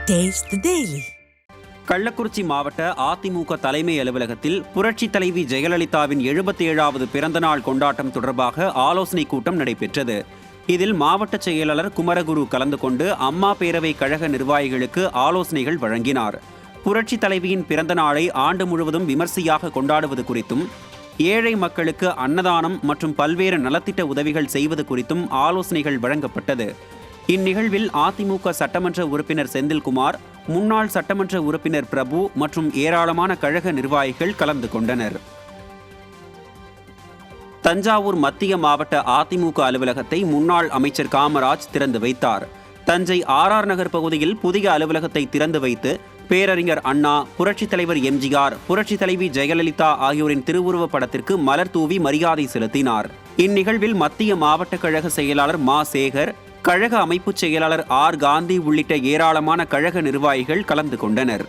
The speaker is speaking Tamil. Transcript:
Taste the Daily. கள்ளக்குறிச்சி மாவட்ட அதிமுக தலைமை அலுவலகத்தில் புரட்சித் தலைவி ஜெயலலிதாவின் 77வது பிறந்தநாள் கொண்டாட்டம் தொடர்பாக ஆலோசனைக் கூட்டம் நடைபெற்றது. இதில் மாவட்ட செயலாளர் குமரகுரு கலந்து கொண்டு அம்மா பேரவை கழக நிர்வாகிகளுக்கு ஆலோசனைகள் வழங்கினார். புரட்சித் தலைவியின் பிறந்த நாளை ஆண்டு முழுவதும் விமர்சையாக கொண்டாடுவது குறித்தும், ஏழை மக்களுக்கு அன்னதானம் மற்றும் பல்வேறு நலத்திட்ட உதவிகள் செய்வது குறித்தும் ஆலோசனைகள் வழங்கப்பட்டது. இந்நிகழ்வில் அதிமுக சட்டமன்ற உறுப்பினர் செந்தில்குமார், முன்னாள் சட்டமன்ற உறுப்பினர் பிரபு மற்றும் ஏராளமான கழக நிர்வாகிகள் கலந்து கொண்டனர். தஞ்சாவூர் மத்திய மாவட்ட அதிமுக அலுவலகத்தை முன்னாள் அமைச்சர் காமராஜ் திறந்து வைத்தார். தஞ்சை ஆர் நகர் பகுதியில் புதிய அலுவலகத்தை திறந்து வைத்து பேரறிஞர் அண்ணா, புரட்சித் தலைவர் எம்ஜிஆர், புரட்சித் தலைவி ஜெயலலிதா ஆகியோரின் திருவுருவப் படத்திற்கு மலர் தூவி மரியாதை செலுத்தினார். இந்நிகழ்வில் மத்திய மாவட்ட கழக செயலாளர் மா சேகர், கழக அமைப்புச் செயலாளர் ஆர் காந்தி உள்ளிட்ட ஏராளமான கழக நிர்வாகிகள் கலந்து கொண்டனர்.